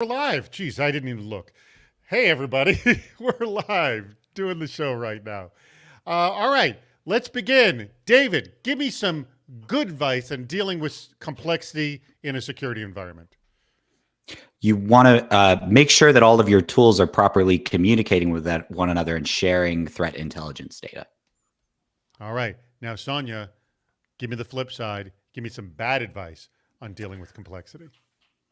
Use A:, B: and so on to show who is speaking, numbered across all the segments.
A: We're live. Jeez, I didn't even look. Hey, everybody. We're live doing the show right now. All right, let's begin. David, give me some good advice on dealing with complexity in a security environment.
B: You want to make sure that all of your tools are properly communicating with one another and sharing threat intelligence data.
A: All right. Now, Sonia, give me the flip side. Give me some bad advice on dealing with complexity.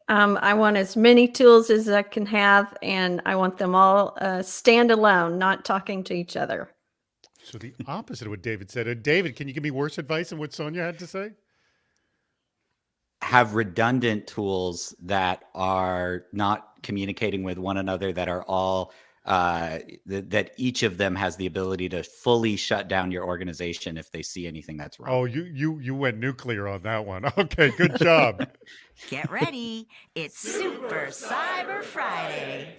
C: I want as many tools as I can have, and I want them all standalone, not talking to each other.
A: So the opposite of what David said. David, can you give me worse advice than what Sonia had to say?
B: Have redundant tools that are not communicating with one another, that are all that each of them has the ability to fully shut down your organization if they see anything that's wrong.
A: Oh, you went nuclear on that one. Okay, good job.
D: Get ready. It's Super Cyber Friday.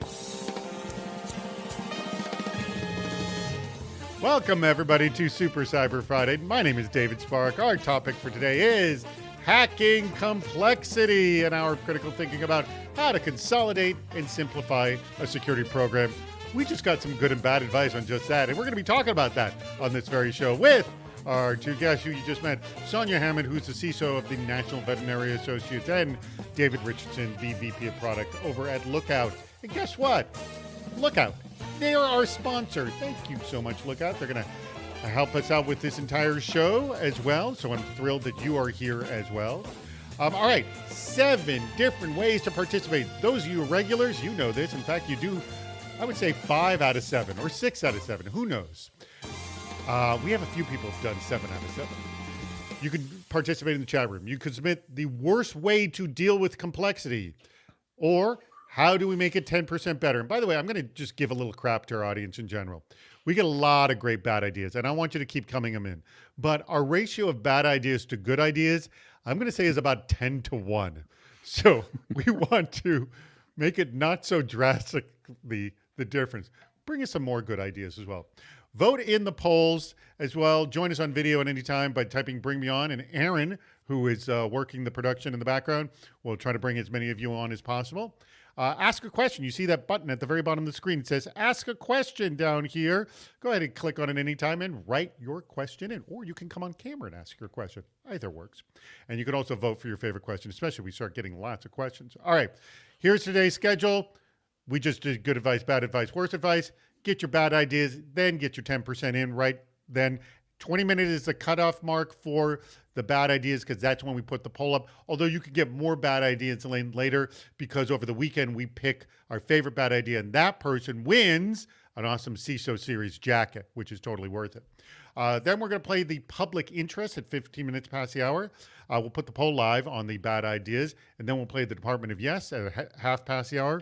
A: Welcome, everybody, to Super Cyber Friday. My name is David Spark. Our topic for today is hacking complexity and our critical thinking about how to consolidate and simplify a security program. We just got some good and bad advice on just that, and we're going to be talking about that on this very show with our two guests who you just met, Sonia Hammond, who's the CISO of the National Veterinary Associates, and David Richardson, the VP of Product over at Lookout. And guess what? Lookout. They are our sponsor. Thank you so much, Lookout. They're going to help us out with this entire show as well, so I'm thrilled that you are here as well. All right, 7 different ways to participate. Those of you regulars, you know this. In fact, you do, I would say 5 out of 7 or 6 out of 7. Who knows? We have a few people who've done 7 out of 7. You can participate in the chat room. You can submit the worst way to deal with complexity, or how do we make it 10% better? And by the way, I'm going to just give a little crap to our audience in general. We get a lot of great bad ideas, and I want you to keep coming them in. But our ratio of bad ideas to good ideas, I'm going to say, is about 10 to 1. So we want to make it not so drastically the difference. Bring us some more good ideas as well. Vote in the polls as well. Join us on video at any time by typing Bring Me On. And Aaron, who is working the production in the background, will try to bring as many of you on as possible. Ask a question. You see that button at the very bottom of the screen. It says Ask a Question down here. Go ahead and click on it anytime and write your question in. Or you can come on camera and ask your question. Either works. And you can also vote for your favorite question, especially if we start getting lots of questions. All right. Here's today's schedule. We just did good advice, bad advice, worse advice. Get your bad ideas, then get your 10% in right then. 20 minutes is the cutoff mark for the bad ideas because that's when we put the poll up. Although you could get more bad ideas later because over the weekend we pick our favorite bad idea and that person wins an awesome CISO Series jacket, which is totally worth it. Then we're going to play the public interest at 15 minutes past the hour. We'll put the poll live on the bad ideas, and then we'll play the Department of Yes at half past the hour.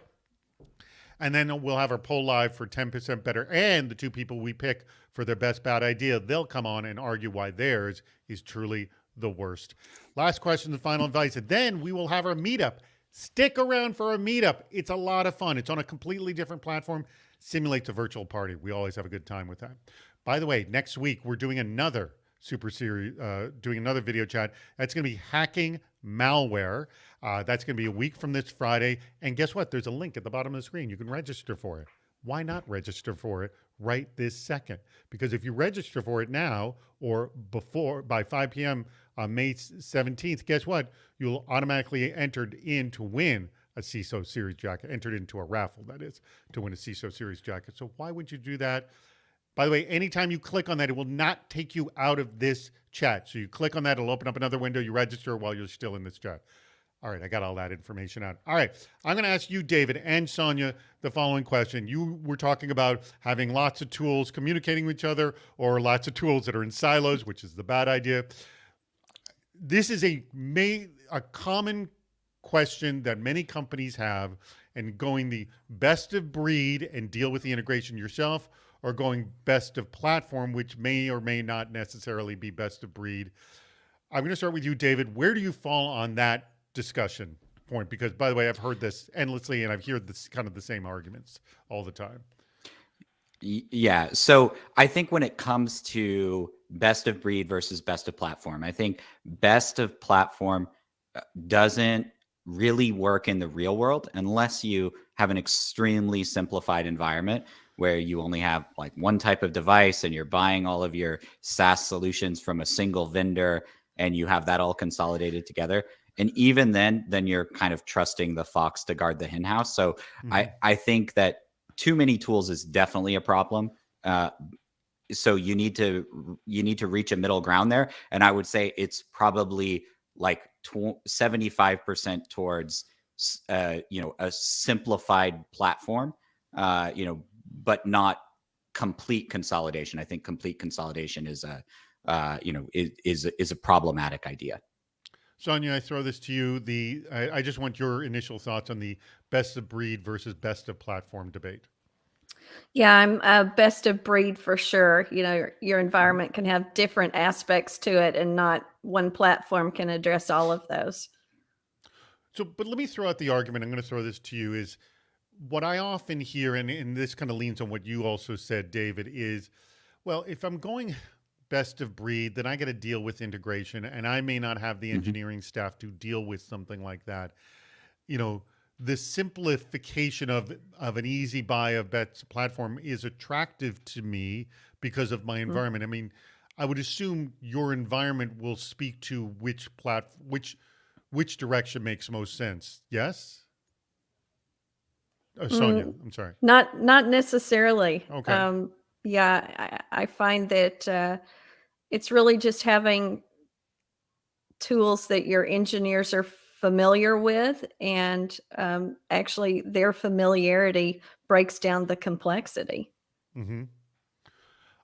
A: And then we'll have our poll live for 10% better. And the 2 people we pick for their best bad idea, they'll come on and argue why theirs is truly the worst. Last question, the final advice. And then we will have our meetup. Stick around for a meetup. It's a lot of fun. It's on a completely different platform. Simulates a virtual party. We always have a good time with that. By the way, next week, we're doing another super series, doing another video chat. That's going to be hacking malware. That's going to be a week from this Friday. And guess what? There's a link at the bottom of the screen. You can register for it. Why not register for it right this second? Because if you register for it now or before by 5 p.m. on May 17th, guess what? You'll automatically entered in to win a CISO Series jacket, entered into a raffle, that is, to win a CISO Series jacket. So why would you do that? By the way, anytime you click on that, it will not take you out of this chat. So you click on that, it'll open up another window. You register while you're still in this chat. All right, I got all that information out. All right, I'm going to ask you, David and Sonia, the following question. You were talking about having lots of tools communicating with each other or lots of tools that are in silos, which is the bad idea. This is a common question that many companies have, and going the best of breed and deal with the integration yourself, or going best of platform, which may or may not necessarily be best of breed. I'm going to start with you, David. Where do you fall on that discussion point? Because, by the way, I've heard this endlessly, and I've heard this kind of the same arguments all the time.
B: Yeah. So I think when it comes to best of breed versus best of platform, I think best of platform doesn't really work in the real world unless you have an extremely simplified environment where you only have like one type of device and you're buying all of your SaaS solutions from a single vendor and you have that all consolidated together. And even then you're kind of trusting the fox to guard the hen house. So I think that too many tools is definitely a problem. So you need to reach a middle ground there. And I would say it's probably like 75% towards, a simplified platform, but not complete consolidation. I think complete consolidation is is a problematic idea.
A: Sonia, I throw this to you. I just want your initial thoughts on the best of breed versus best of platform debate.
C: Yeah, I'm best of breed for sure. Your environment can have different aspects to it, and not one platform can address all of those.
A: So, but let me throw out the argument. I'm going to throw this to you is what I often hear, and this kind of leans on what you also said, David, is, well, if I'm going best of breed, then I got to deal with integration, and I may not have the engineering staff to deal with something like that. The simplification of an easy buy of best platform is attractive to me because of my environment. I mean, I would assume your environment will speak to which direction makes most sense. Yes? Sonia, I'm sorry.
C: Not necessarily.
A: Okay.
C: Yeah, I find that it's really just having tools that your engineers are familiar with, and actually their familiarity breaks down the complexity.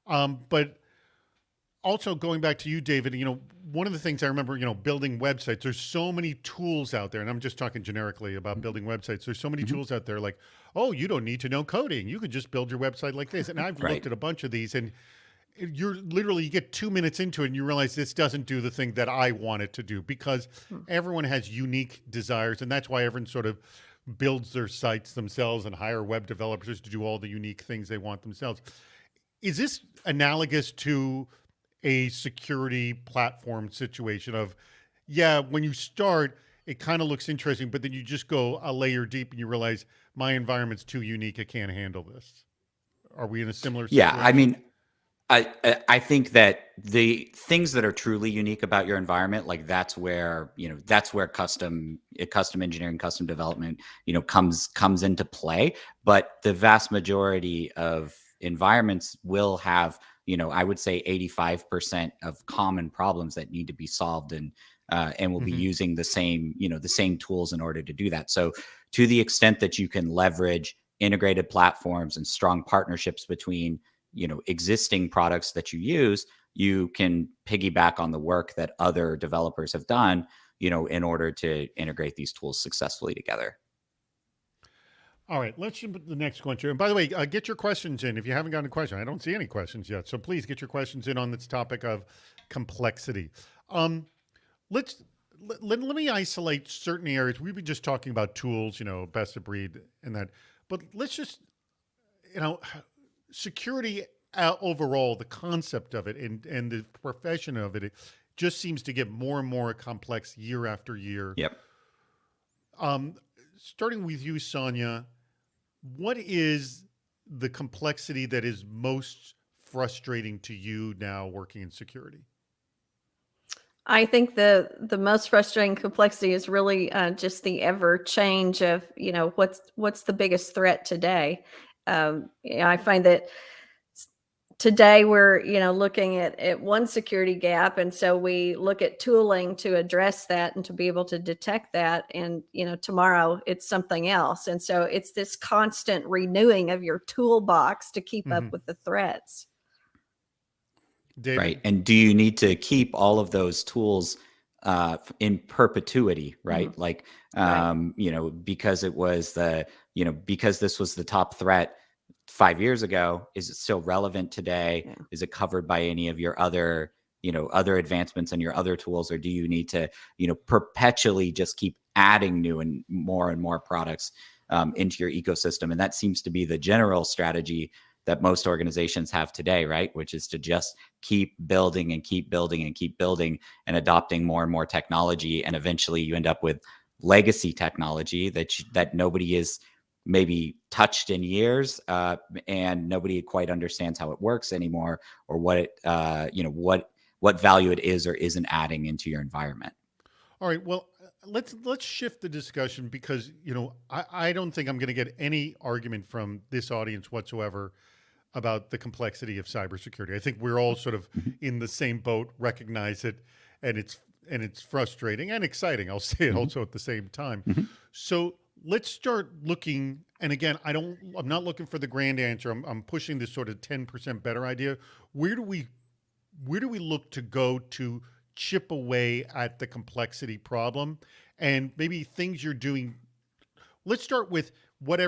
A: But also going back to you, David, one of the things I remember, building websites, there's so many tools out there, and I'm just talking generically about building websites. There's so many tools out there like, oh, you don't need to know coding. You could just build your website like this. And I've looked at a bunch of these, and you get 2 minutes into it and you realize this doesn't do the thing that I want it to do, because everyone has unique desires. And that's why everyone sort of builds their sites themselves and hire web developers to do all the unique things they want themselves. Is this analogous to a security platform situation of, when you start, it kind of looks interesting, but then you just go a layer deep and you realize my environment's too unique. I can't handle this. Are we in a similar situation?
B: Yeah, I mean, I think that the things that are truly unique about your environment, like that's where custom engineering, custom development, comes into play. But the vast majority of environments will have, I would say 85% of common problems that need to be solved, and will be using the same tools in order to do that. So to the extent that you can leverage integrated platforms and strong partnerships between existing products that you use, you can piggyback on the work that other developers have done, in order to integrate these tools successfully together.
A: All right, let's jump to the next question. And by the way, get your questions in if you haven't gotten a question. I don't see any questions yet, so please get your questions in on this topic of complexity. Let me isolate certain areas. We've been just talking about tools, best of breed and that, but let's just, security overall, the concept of it and the profession of it just seems to get more and more complex year after year.
B: Yep.
A: Starting with you, Sonia, what is the complexity that is most frustrating to you now working in security?
C: I think the most frustrating complexity is really just the ever change of, what's the biggest threat today. I find that today we're, looking at one security gap. And so we look at tooling to address that and to be able to detect that. And, tomorrow it's something else. And so it's this constant renewing of your toolbox to keep up with the threats.
A: David?
B: Right. And do you need to keep all of those tools in perpetuity, right? Like, because it was because this was the top threat 5 years ago, is it still relevant today? Yeah. Is it covered by any of your other advancements and your other tools? Or do you need to, perpetually just keep adding new and more products into your ecosystem? And that seems to be the general strategy that most organizations have today, right? Which is to just keep building and keep building and keep building and adopting more and more technology. And eventually you end up with legacy technology that nobody is maybe touched in years, and nobody quite understands how it works anymore, or what it, what value it is or isn't adding into your environment.
A: All right. Well, let's shift the discussion because I don't think I'm going to get any argument from this audience whatsoever about the complexity of cybersecurity. I think we're all sort of in the same boat, recognize it, and it's frustrating and exciting. I'll say it also at the same time. So let's start looking. And again, I'm not looking for the grand answer. I'm pushing this sort of 10% better idea. Where do we look to go to chip away at the complexity problem, and maybe things you're doing? Let's start with what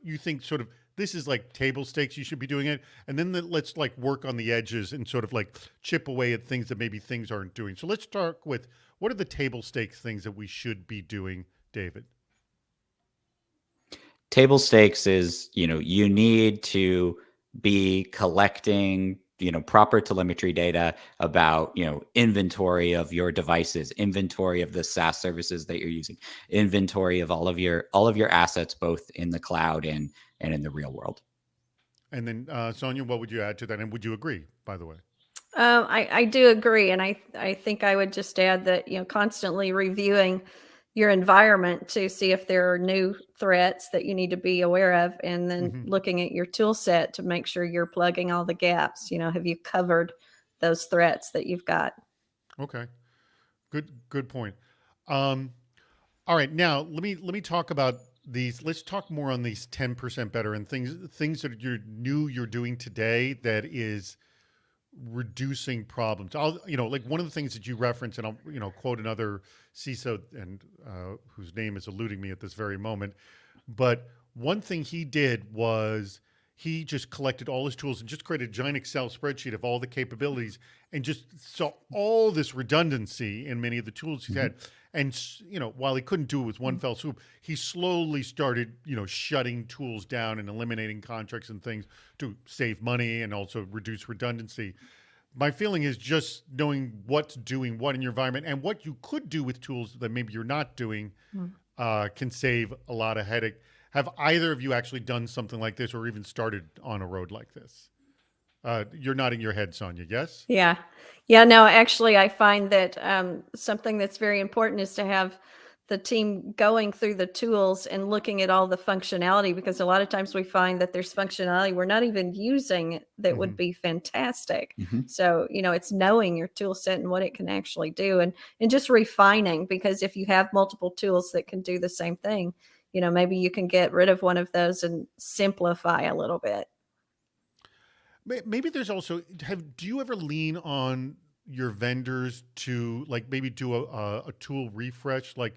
A: you think sort of this is like table stakes, you should be doing it. And then let's like work on the edges and sort of like chip away at things that maybe things aren't doing. So let's start with, what are the table stakes things that we should be doing, David?
B: Table stakes is, you need to be collecting proper telemetry data about, inventory of your devices, inventory of the SaaS services that you're using, inventory of all of your assets, both in the cloud and in the real world.
A: And then Sonia, what would you add to that? And would you agree, by the way?
C: I do agree. And I think I would just add that, constantly reviewing your environment to see if there are new threats that you need to be aware of, and then looking at your tool set to make sure you're plugging all the gaps. Have you covered those threats that you've got?
A: Okay, good point. All right, now let me talk about these. Let's talk more on these 10% better and things that you're doing today that is reducing problems. Like one of the things that you reference, and I'll quote another CISO and whose name is eluding me at this very moment, but one thing he did was he just collected all his tools and just created a giant Excel spreadsheet of all the capabilities, and just saw all this redundancy in many of the tools he had. And while he couldn't do it with one fell swoop, he slowly started shutting tools down and eliminating contracts and things to save money and also reduce redundancy. My feeling is just knowing what's doing what in your environment and what you could do with tools that maybe you're not doing can save a lot of headache. Have either of you actually done something like this, or even started on a road like this? You're nodding your head, Sonia. Yes?
C: Yeah. No, actually, I find that something that's very important is to have the team going through the tools and looking at all the functionality, because a lot of times we find that there's functionality we're not even using that would be fantastic. So, it's knowing your tool set and what it can actually do, and just refining, because if you have multiple tools that can do the same thing, maybe you can get rid of one of those and simplify a little bit.
A: Maybe there's also, do you ever lean on your vendors to like maybe do a tool refresh? Like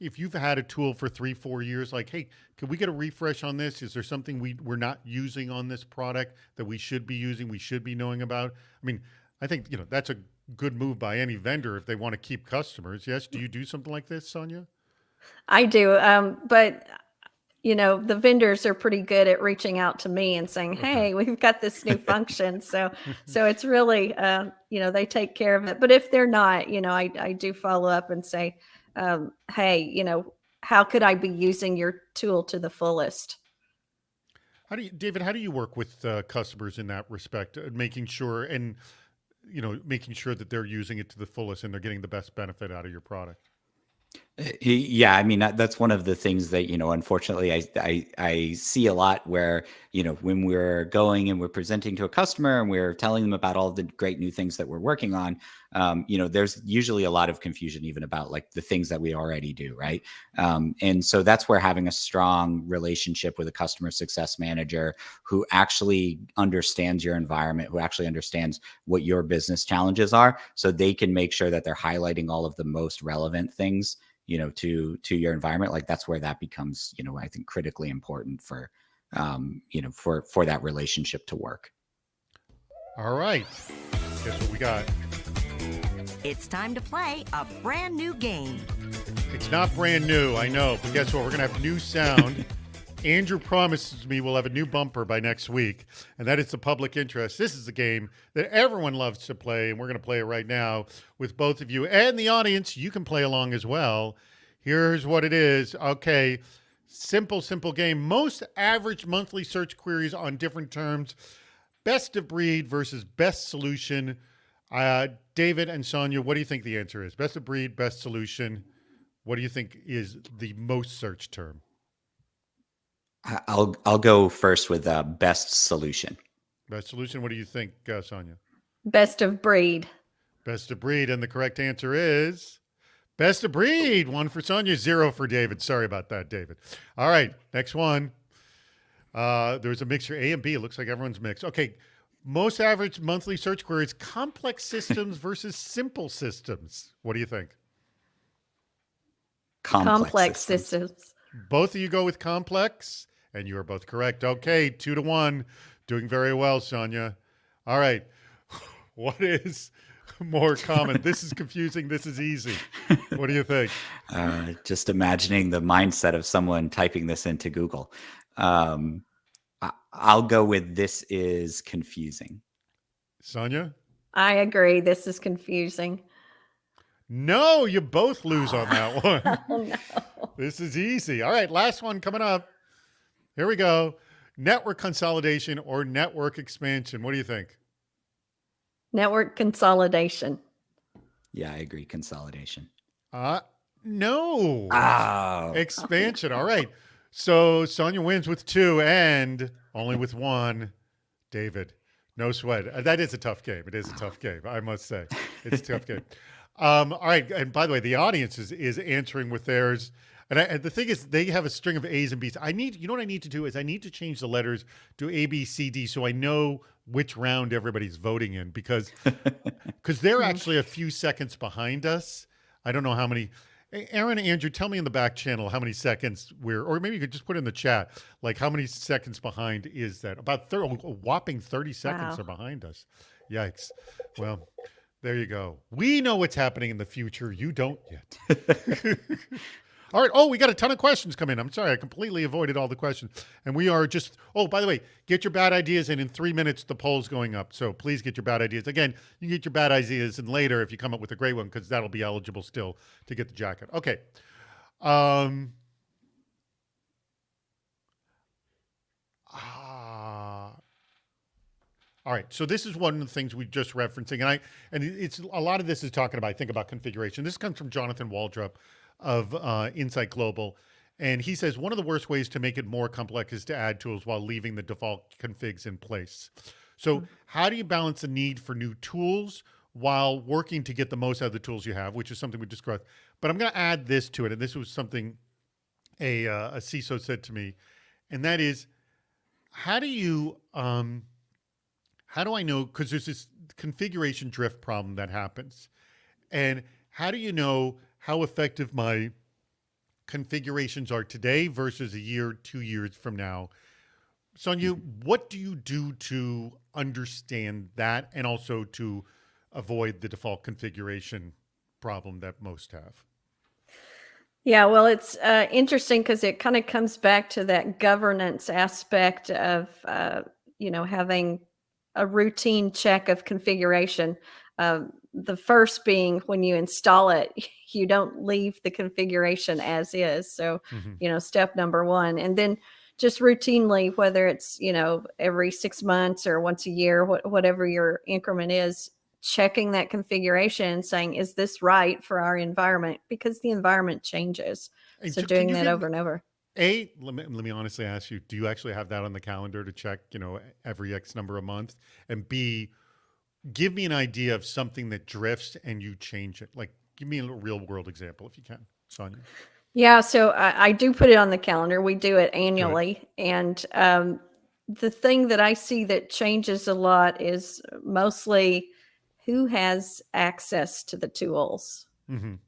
A: if you've had a tool for 3-4 years, like, hey, can we get a refresh on this? Is there something we're not using on this product that we should be using, we should be knowing about? I mean, I think, that's a good move by any vendor if they want to keep customers. Yes. Do you do something like this, Sonia?
C: I do. But the vendors are pretty good at reaching out to me and saying, hey, we've got this new function. So it's really, they take care of it. But if they're not, I do follow up and say, hey, how could I be using your tool to the fullest?
A: David, how do you work with customers in that respect, making sure that they're using it to the fullest and they're getting the best benefit out of your product?
B: Yeah, I mean, that's one of the things that, unfortunately, I see a lot where, when we're going and we're presenting to a customer and we're telling them about all the great new things that we're working on, there's usually a lot of confusion even about like the things that we already do, right? And so that's where having a strong relationship with a customer success manager who actually understands your environment, who actually understands what your business challenges are, so they can make sure that they're highlighting all of the most relevant things to your environment. Like that's where that becomes, I think critically important for that relationship to work.
A: All right. Guess what we got?
D: It's time to play a brand new game.
A: It's not brand new, I know, but guess what? We're going to have new sound. Andrew promises me we'll have a new bumper by next week, and that is the public interest. This is a game that everyone loves to play, and we're going to play it right now with both of you and the audience. You can play along as well. Here's what it is. Okay. Simple game. Most average monthly search queries on different terms. Best of breed versus best solution. David and Sonia, what do you think the answer is? Best of breed, best solution. What do you think is the most searched term?
B: I'll go first with best solution.
A: Best solution. What do you think, Sonia?
C: Best of breed.
A: Best of breed. And the correct answer is best of breed. 1 for Sonia, 0 for David. Sorry about that, David. All right, next one. There's a mixture A and B. It looks like everyone's mixed. Okay, most average monthly search queries, complex systems versus simple systems. What do you think?
C: Complex systems.
A: Both of you go with complex, and you are both correct. Okay, 2-1. Doing very well, Sonia. All right. What is more common? This is confusing. This is easy. What do you think?
B: Just imagining the mindset of someone typing this into Google. I'll go with this is confusing.
A: Sonia?
C: I agree. This is confusing.
A: No, you both lose on that one.
C: Oh, no.
A: This is easy. All right, last one coming up. Here we go. Network consolidation or network expansion. What do you think?
C: Network consolidation.
B: Yeah, I agree. Consolidation.
A: No.
B: Oh.
A: Expansion. All right. So Sonia wins with 2 and only with 1. David, no sweat. That is a tough game. It is a tough game, I must say. It's a tough game. All right. And by the way, the audience is answering with theirs. And the thing is, they have a string of A's and B's. You know what I need to do is I need to change the letters to A, B, C, D so I know which round everybody's voting in because they're actually a few seconds behind us. I don't know how many. Aaron and Andrew, tell me in the back channel how many seconds or maybe you could just put in the chat, like how many seconds behind is that? About a whopping 30 seconds are behind us. Yikes. Well, there you go. We know what's happening in the future. You don't yet. All right. Oh, we got a ton of questions come in. I'm sorry. I completely avoided all the questions. And we are just, by the way, get your bad ideas in. In 3 minutes, the poll's going up. So please get your bad ideas. Again, you can get your bad ideas in later if you come up with a great one because that'll be eligible still to get the jacket. Okay. All right. So this is one of the things we're just referencing. And it's a lot of this is talking about, I think, about configuration. This comes from Jonathan Waldrop of Insight Global. And he says, one of the worst ways to make it more complex is to add tools while leaving the default configs in place. So how do you balance the need for new tools while working to get the most out of the tools you have, which is something we discussed. But I'm going to add this to it. And this was something a CISO said to me. And that is, how do I know, because there's this configuration drift problem that happens. And how do you know how effective my configurations are today versus a year, 2 years from now? Sonia, what do you do to understand that and also to avoid the default configuration problem that most have?
C: Yeah, well, it's interesting because it kind of comes back to that governance aspect of, having a routine check of configuration. The first being when you install it, you don't leave the configuration as is. So, step number 1. And then just routinely, whether it's, every 6 months or once a year, whatever your increment is, checking that configuration and saying, is this right for our environment? Because the environment changes. So doing that over and over.
A: Let me honestly ask you, do you actually have that on the calendar to check, every X number of months? And B, give me an idea of something that drifts and you change it. Like, give me a real world example if you can, Sonia.
C: Yeah, so I do put it on the calendar. We do it annually. Good. And the thing that I see that changes a lot is mostly who has access to the tools.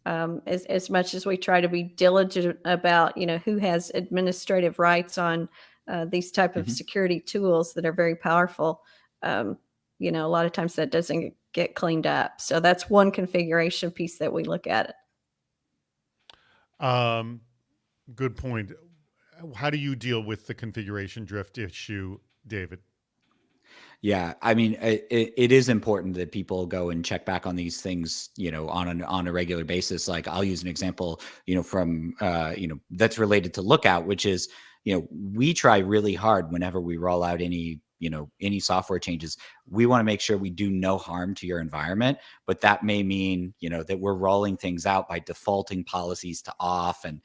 C: As much as we try to be diligent about, who has administrative rights on these type of security tools that are very powerful, a lot of times that doesn't get cleaned up. So that's one configuration piece that we look at it.
A: Good point. How do you deal with the configuration drift issue, David?
B: Yeah, I mean, it is important that people go and check back on these things, on a regular basis. Like I'll use an example, from that's related to Lookout, which is, we try really hard whenever we roll out any software changes. We want to make sure we do no harm to your environment, but that may mean, that we're rolling things out by defaulting policies to off and,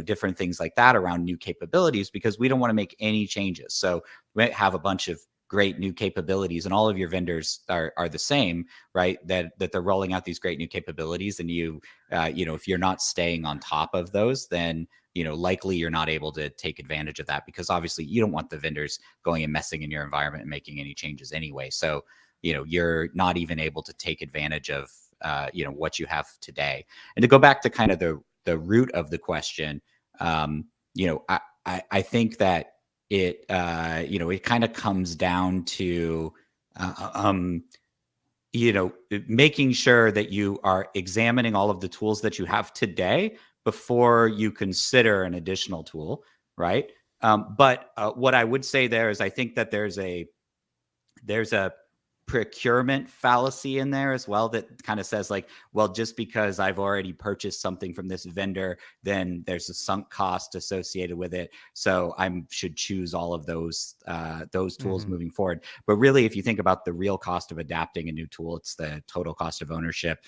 B: different things like that around new capabilities, because we don't want to make any changes. So we might have a bunch of great new capabilities and all of your vendors are the same, right? That they're rolling out these great new capabilities, and if you're not staying on top of those, then likely you're not able to take advantage of that, because obviously you don't want the vendors going and messing in your environment and making any changes anyway. So you're not even able to take advantage of what you have today. And to go back to kind of the root of the question, I think that it kind of comes down to making sure that you are examining all of the tools that you have today before you consider an additional tool, right? But what I would say there is, I think that there's a procurement fallacy in there as well, that kind of says like, well, just because I've already purchased something from this vendor, then there's a sunk cost associated with it, so I should choose all of those tools moving forward. But really, if you think about the real cost of adapting a new tool, it's the total cost of ownership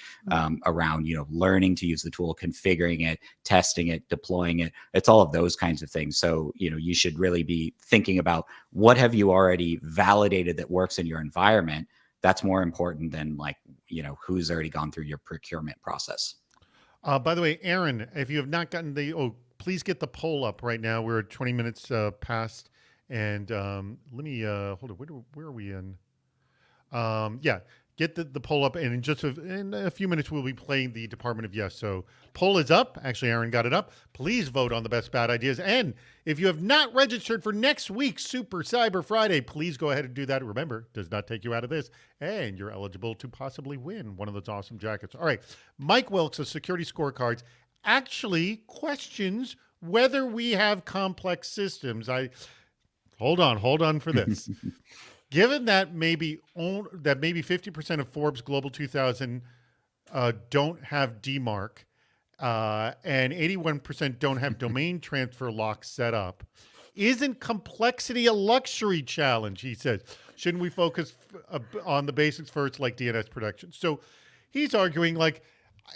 B: around learning to use the tool, configuring it, testing it, deploying it. It's all of those kinds of things. So you should really be thinking about, what have you already validated that works in your environment? That's more important than who's already gone through your procurement process.
A: By the way, Aaron, if you have not gotten please get the poll up right now. We're 20 minutes past, and let me hold it. Where are we in? Yeah, get the poll up, and in a few minutes we'll be playing the Department of Yes. So poll is up. Actually, Aaron got it up. Please vote on the best bad ideas. And if you have not registered for next week's Super Cyber Friday, please go ahead and do that. Remember, does not take you out of this, and you're eligible to possibly win one of those awesome jackets. All right, Mike Wilkes of Security Scorecards actually questions whether we have complex systems. Hold on for this. Given that maybe 50% of Forbes Global 2000 don't have DMARC, and 81% don't have domain transfer locks set up, isn't complexity a luxury challenge? He says, shouldn't we focus on the basics first, like DNS protection? So he's arguing like,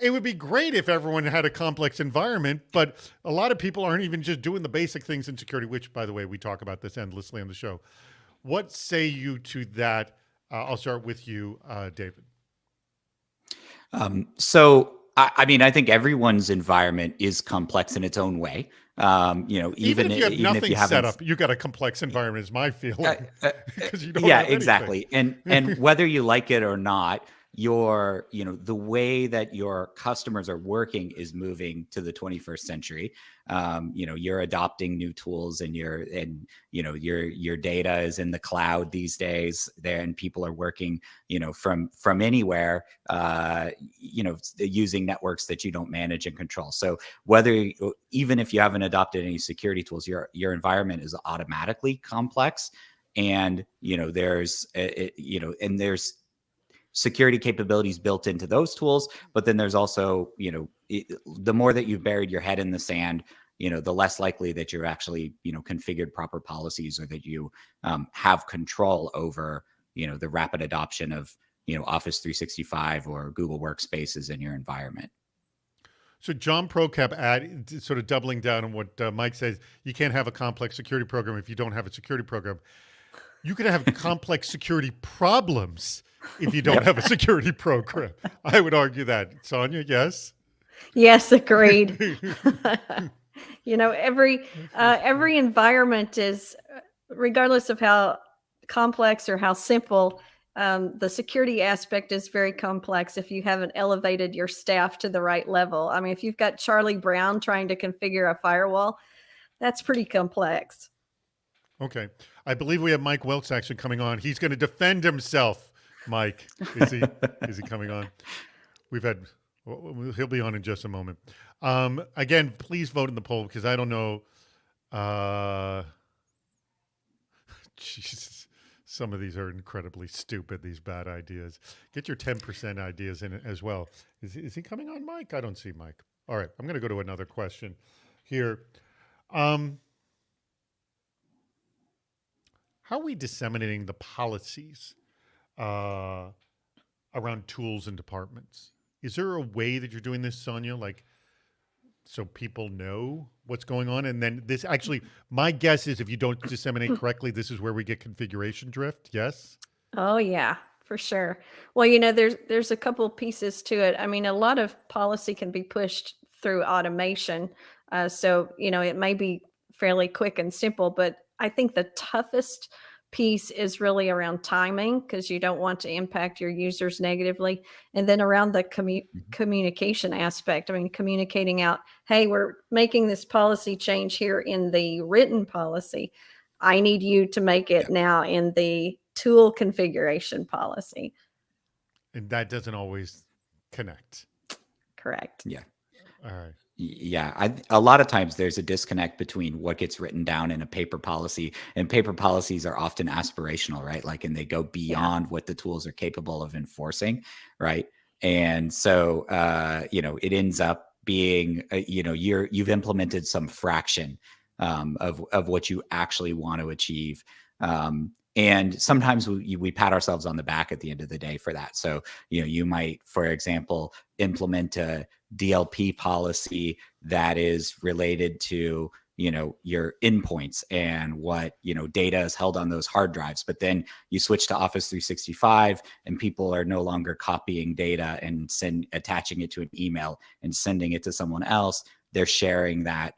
A: it would be great if everyone had a complex environment, but a lot of people aren't even just doing the basic things in security, which, by the way, we talk about this endlessly on the show. What say you to that? I'll start with you, David.
B: So, I mean, I think everyone's environment is complex in its own way.
A: Even if you have nothing set up, you got a complex environment, is my feeling. Because you don't have anything.
B: Exactly. And whether you like it or not, the way that your customers are working is moving to the 21st century. You're adopting new tools, and your data is in the cloud these days there, and people are working, from anywhere, using networks that you don't manage and control. So even if you haven't adopted any security tools, your environment is automatically complex. And, there's security capabilities built into those tools. But then there's also, the more that you've buried your head in the sand, the less likely that you're actually, configured proper policies, or that you have control over, the rapid adoption of, Office 365 or Google Workspaces in your environment.
A: So John Procap sort of doubling down on what Mike says, you can't have a complex security program if you don't have a security program. You can have complex security problems if you don't have a security program. I would argue that. Sonia, yes?
C: Yes, agreed. Every environment is, regardless of how complex or how simple, the security aspect is very complex if you haven't elevated your staff to the right level. I mean, if you've got Charlie Brown trying to configure a firewall, that's pretty complex.
A: Okay. I believe we have Mike Wilkes actually coming on. He's going to defend himself. Mike, is he coming on? He'll be on in just a moment. Again, please vote in the poll, because I don't know. Jesus. Some of these are incredibly stupid, these bad ideas. Get your 10% ideas in it as well. Is he coming on, Mike? I don't see Mike. All right, I'm going to go to another question here. How are we disseminating the policies around tools and departments? Is there a way that you're doing this, Sonia? Like, so people know what's going on? And then this actually, my guess is if you don't disseminate correctly, this is where we get configuration drift. Yes?
C: Oh yeah, for sure. Well, there's a couple pieces to it. I mean, a lot of policy can be pushed through automation. So, it may be fairly quick and simple, but I think the toughest piece is really around timing because you don't want to impact your users negatively. And then around the communication aspect, I mean, communicating out, hey, we're making this policy change here in the written policy. I need you to make it now in the tool configuration policy.
A: And that doesn't always connect.
C: Correct.
B: Yeah.
A: All right.
B: Yeah, a lot of times there's a disconnect between what gets written down in a paper policy, and paper policies are often aspirational, right? Like, and they go beyond what the tools are capable of enforcing, right? And so, it ends up being, you've implemented some fraction of what you actually want to achieve. And sometimes we pat ourselves on the back at the end of the day for that. So, you might, for example, implement a DLP policy that is related to, your endpoints and what, data is held on those hard drives. But then you switch to Office 365 and people are no longer copying data and attaching it to an email and sending it to someone else. They're sharing that,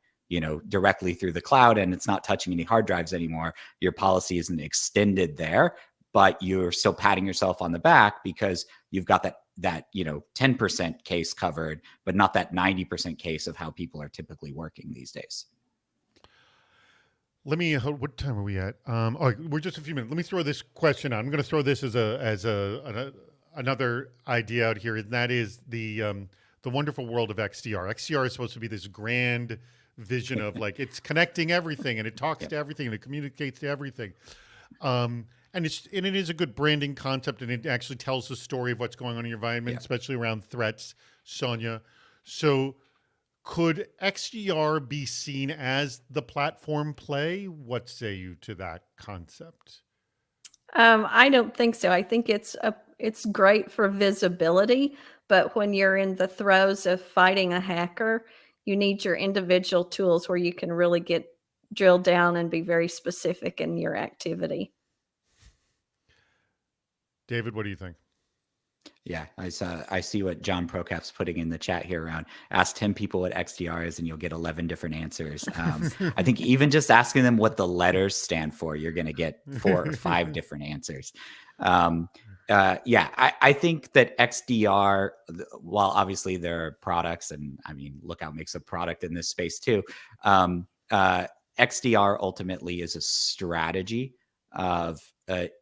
B: directly through the cloud, and it's not touching any hard drives anymore. Your policy isn't extended there, but you're still patting yourself on the back because you've got that 10% case covered, but not that 90% case of how people are typically working these days.
A: Let me. What time are we at? We're just a few minutes. Let me throw this question out. I'm going to throw this as another idea out here, and that is the wonderful world of XDR. XDR is supposed to be this grand vision of like it's connecting everything and it talks to everything and it communicates to everything. And it is a good branding concept, and it actually tells the story of what's going on in your environment, especially around threats, Sonia. So could XDR be seen as the platform play? What say you to that concept?
C: I don't think so. I think it's great for visibility, but when you're in the throes of fighting a hacker, you need your individual tools where you can really get drilled down and be very specific in your activity.
A: David, what do you think?
B: Yeah, I see what John Procap's putting in the chat here around ask 10 people what XDR is and you'll get 11 different answers. I think even just asking them what the letters stand for, you're going to get 4 or 5 different answers. I think that XDR, while obviously there are products, and I mean, Lookout makes a product in this space too. XDR ultimately is a strategy of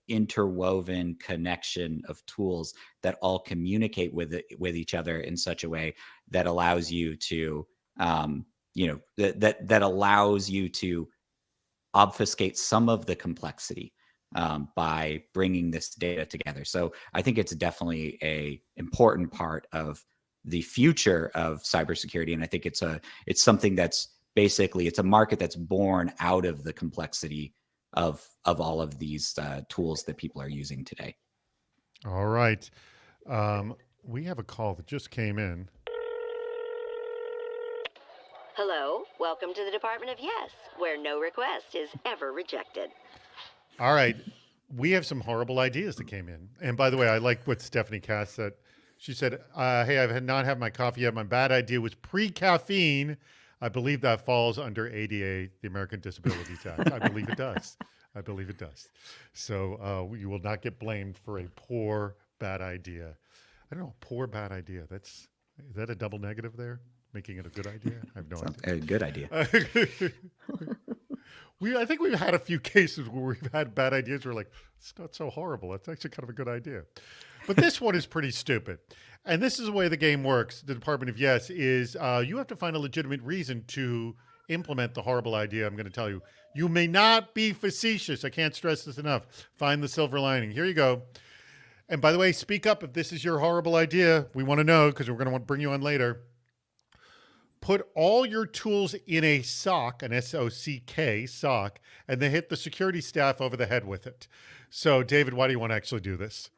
B: interwoven connection of tools that all communicate with each other in such a way that allows you to, that allows you to obfuscate some of the complexity by bringing this data together. So I think it's definitely a important part of the future of cybersecurity, and I think it's something that's basically it's a market that's born out of the complexity of all of these tools that people are using today.
A: All right. We have a call that just came in.
E: Hello, welcome to the Department of Yes, where no request is ever rejected.
A: All right. We have some horrible ideas that came in. And by the way, I like what Stephanie Cass said. She said, hey, I've not had my coffee yet. My bad idea was pre-caffeine. I believe that falls under ADA, the American Disabilities Act. I believe it does. I believe it does. So you will not get blamed for a poor, bad idea. I don't know, poor, bad idea. Is that a double negative there? Making it a good idea? I have no idea.
B: A good idea.
A: I think we've had a few cases where we've had bad ideas. We're like, it's not so horrible. It's actually kind of a good idea. But this one is pretty stupid. And this is the way the game works. The Department of Yes is you have to find a legitimate reason to implement the horrible idea I'm going to tell you. You may not be facetious. I can't stress this enough. Find the silver lining. Here you go. And by the way, speak up if this is your horrible idea. We want to know because we're going to want to bring you on later. Put all your tools in a sock, an S-O-C-K sock, and then hit the security staff over the head with it. So, David, why do you want to actually do this?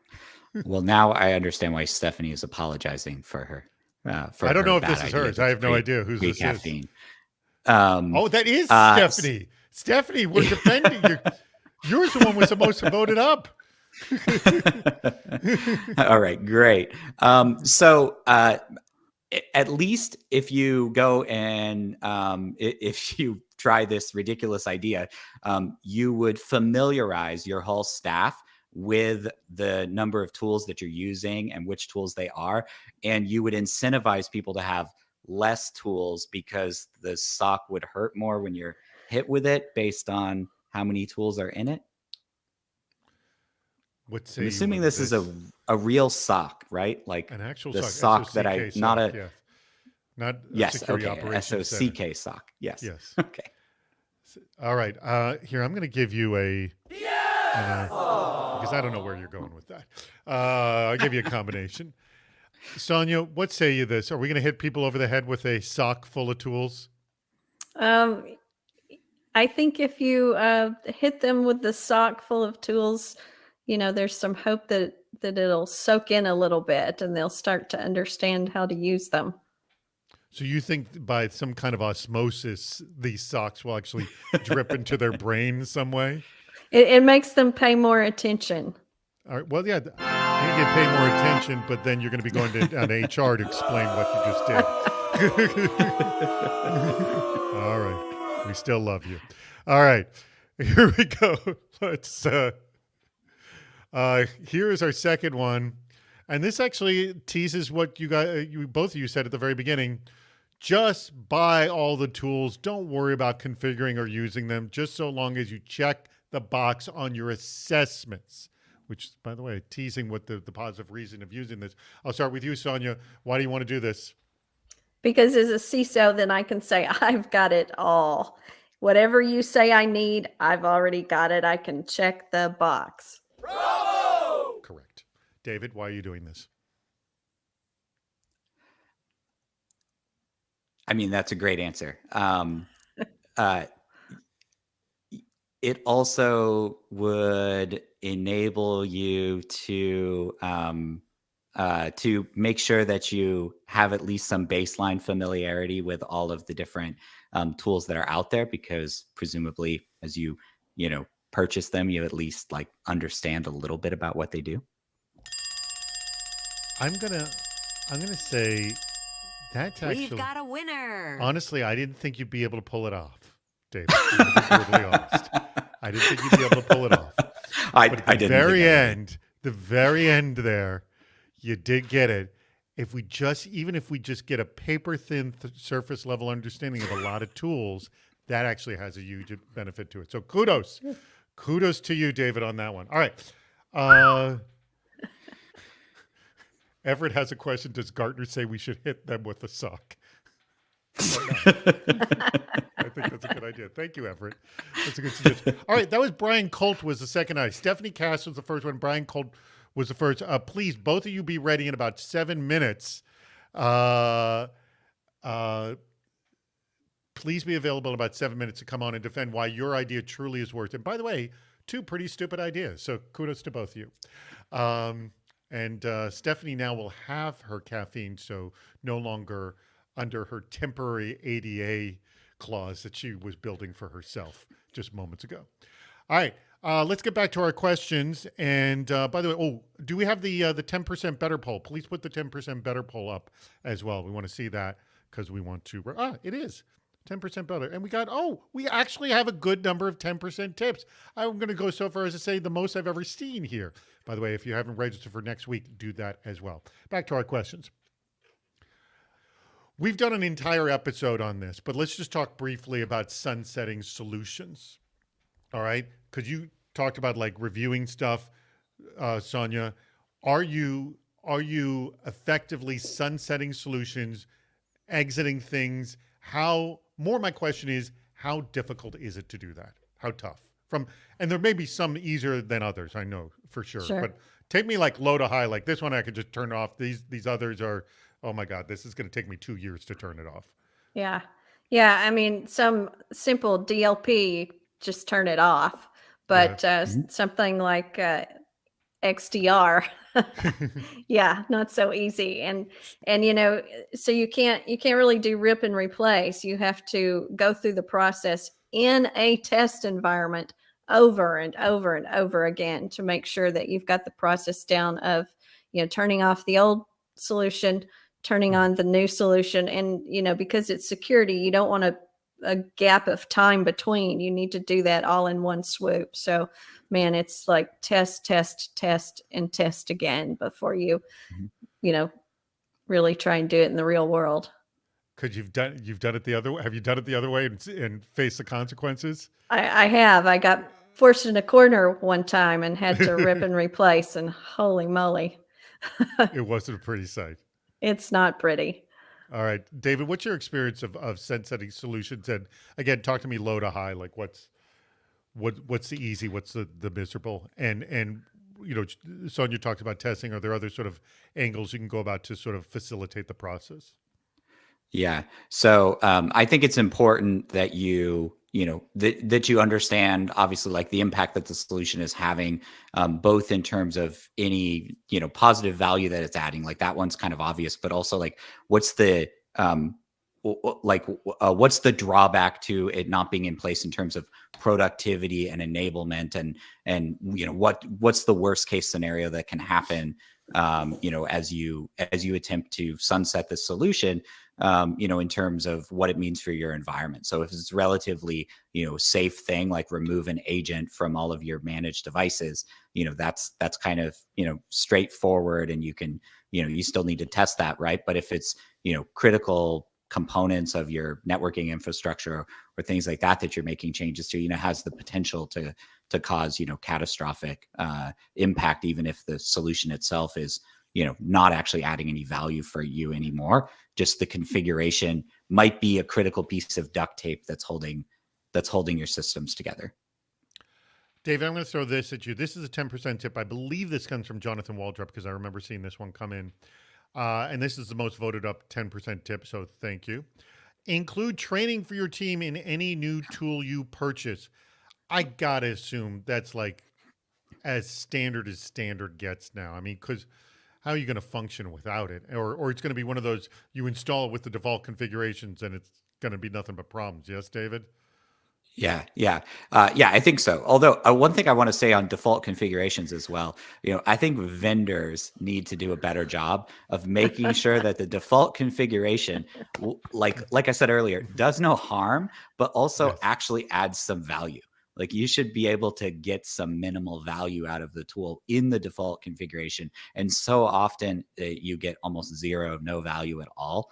B: Well, now I understand why Stephanie is apologizing for her.
A: I don't know if this is hers. I have no idea whose this
B: caffeine.
A: is. Oh, that is Stephanie. Stephanie, we're defending you. You're the one with the most voted up.
B: All right, great. So at least if you go and if you try this ridiculous idea, you would familiarize your whole staff with the number of tools that you're using and which tools they are. And you would incentivize people to have less tools because the sock would hurt more when you're hit with it based on how many tools are in it. I'm assuming this is a real sock, right? Like
A: an actual
B: the
A: sock,
B: sock that I
A: S-O-C-K
B: not
A: sock,
B: a
A: yes. Not a
B: yes,
A: security
B: okay,
A: operations
B: S-O-C-K sock. Yes.
A: Yes.
B: Okay.
A: All right. Here, I'm going to give you a because I don't know where you're going with that. I'll give you a combination. Sonia, what say you this? Are we going to hit people over the head with a sock full of tools?
C: I think if you hit them with the sock full of tools, there's some hope that it'll soak in a little bit and they'll start to understand how to use them.
A: So you think by some kind of osmosis, these socks will actually drip into their brain some way?
C: It makes them pay more attention.
A: All right. Well, yeah, you can pay more attention, but then you're going to be going to on HR to explain what you just did. All right. We still love you. All right. Here we go. Let's. Here is our second one, and this actually teases what both of you said at the very beginning. Just buy all the tools. Don't worry about configuring or using them, just so long as you check the box on your assessments, which, by the way, teasing what the positive reason of using this. I'll start with you, Sonia. Why do you want to do this?
C: Because as a CISO, then I can say, I've got it all. Whatever you say I need, I've already got it. I can check the box.
A: Bravo! Correct. David, why are you doing this?
B: I mean, that's a great answer. It also would enable you to make sure that you have at least some baseline familiarity with all of the different tools that are out there, because presumably as you purchase them, you at least understand a little bit about what they do. I'm gonna
A: say that's actually.
D: We've got a winner.
A: Honestly, I didn't think you'd be able to pull it off, David. To be brutally honest, I didn't think you'd be able to pull it off.
B: I didn't.
A: The very end there, you did get it. Even if we just get a paper thin surface level understanding of a lot of tools, that actually has a huge benefit to it. So kudos to you, David, on that one. All right. Everett has a question. Does Gartner say we should hit them with a sock? I think that's a good idea. Thank you, Everett. That's a good suggestion. All right, that was Brian Colt was the second eye. Stephanie Cass was the first one. Brian Colt was the first. Please, both of you be ready in about 7 minutes. Please be available in about 7 minutes to come on and defend why your idea truly is worth it. By the way, 2 pretty stupid ideas, so kudos to both of you. And Stephanie now will have her caffeine, so no longer under her temporary ADA clause that she was building for herself just moments ago. All right, let's get back to our questions. And by the way, do we have the 10% better poll? Please put the 10% better poll up as well. We want to see that because we want to. It is 10% better. And we actually have a good number of 10% tips. I'm going to go so far as to say the most I've ever seen here. By the way, if you haven't registered for next week, do that as well. Back to our questions. We've done an entire episode on this, but let's just talk briefly about sunsetting solutions. All right? Because you talked about reviewing stuff, Sonia. Are you effectively sunsetting solutions, exiting things? How More my question is, how difficult is it to do that? How tough? And there may be some easier than others, I know for sure.
C: Sure.
A: But take me like low to high, like this one I could just turn off. These others are, oh my God, this is going to take me 2 years to turn it off.
C: Yeah. Yeah. I mean, some simple DLP, just turn it off. But something like XDR, yeah, not so easy. And so you can't really do rip and replace. You have to go through the process in a test environment over and over and over again to make sure that you've got the process down of, turning off the old solution, turning on the new solution. And, because it's security, you don't want a gap of time between. You need to do that all in one swoop. So, man, it's like test, test, test, and test again before you, really try and do it in the real world.
A: Because you've done it the other way. Have you done it the other way and faced the consequences?
C: I have. I got forced in a corner one time and had to rip and replace, and holy moly.
A: It wasn't a pretty sight.
C: It's not pretty.
A: All right, David, what's your experience of setting solutions? And again, talk to me low to high. Like what's the easy, what's the miserable? And Sonia talked about testing. Are there other sort of angles you can go about to sort of facilitate the process?
B: Yeah. So I think it's important that that you understand, obviously, like the impact that the solution is having, both in terms of any, positive value that it's adding, like that one's kind of obvious, but also like what's the what's the drawback to it not being in place in terms of productivity and enablement, and what's the worst case scenario that can happen, as you attempt to sunset the solution, in terms of what it means for your environment. So if it's relatively, safe thing, like remove an agent from all of your managed devices, that's kind of, straightforward, and you can, you still need to test that, right? But if it's, critical components of your networking infrastructure or things like that you're making changes to, has the potential to cause, catastrophic impact, even if the solution itself is, not actually adding any value for you anymore. Just the configuration might be a critical piece of duct tape that's holding your systems together.
A: David, I'm going to throw this at you. This is a 10% tip. I believe this comes from Jonathan Waldrop because I remember seeing this one come in. And this is the most voted up 10% tip, so thank you. Include training for your team in any new tool you purchase. I got to assume that's like as standard gets now. I mean, because how are you going to function without it? Or it's going to be one of those, you install it with the default configurations and it's going to be nothing but problems. Yes, David?
B: Yeah, I think so. Although one thing I want to say on default configurations as well, I think vendors need to do a better job of making sure that the default configuration, like I said earlier, does no harm, but also actually adds some value. Like you should be able to get some minimal value out of the tool in the default configuration. And so often you get almost no value at all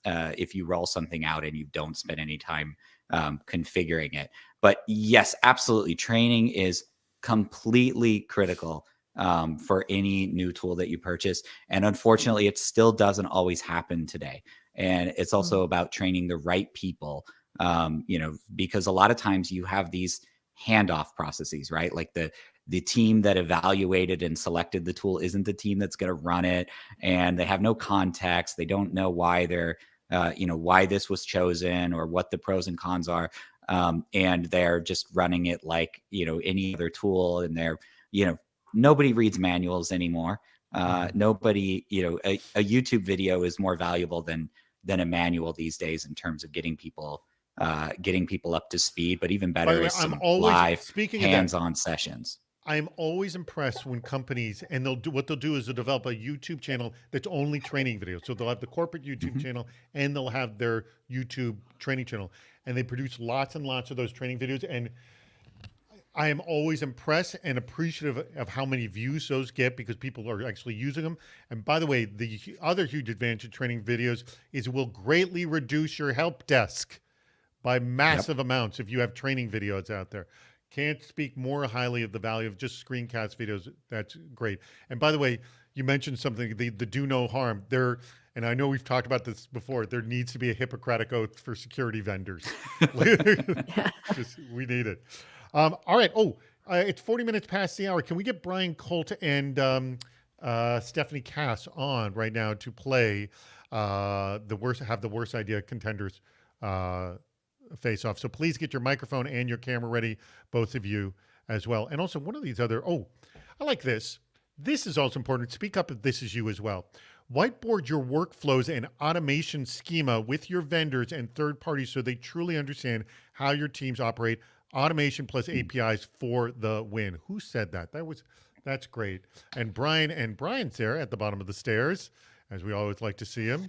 B: if you roll something out and you don't spend any time configuring it. But yes, absolutely. Training is completely critical for any new tool that you purchase. And unfortunately, it still doesn't always happen today. And it's also about training the right people, because a lot of times you have these handoff processes, right? Like the team that evaluated and selected the tool isn't the team that's going to run it. And they have no context. They don't know why why this was chosen or what the pros and cons are. And they're just running it like, any other tool. And they're, nobody reads manuals anymore. Nobody, a YouTube video is more valuable than a manual these days in terms of getting people up to speed. But even better is some live hands-on sessions.
A: I'm always impressed when companies, and they'll do is they'll develop a YouTube channel that's only training videos. So they'll have the corporate YouTube channel and they'll have their YouTube training channel, and they produce lots and lots of those training videos. And I am always impressed and appreciative of how many views those get because people are actually using them. And by the way, the other huge advantage of training videos is it will greatly reduce your help desk by massive amounts if you have training videos out there. Can't speak more highly of the value of just screencast videos. That's great. And by the way, you mentioned something, the do no harm. and I know we've talked about this before, there needs to be a Hippocratic oath for security vendors. We need it. All right. It's 40 minutes past the hour. Can we get Brian Colt and Stephanie Cass on right now to play the worst idea contenders face off? So please get your microphone and your camera ready, both of you as well. And also one of these other, I like this. This is also important. Speak up if this is you as well. Whiteboard your workflows and automation schema with your vendors and third parties so they truly understand how your teams operate. Automation plus APIs for the win. Who said that? That's great. And Brian's there at the bottom of the stairs, as we always like to see him.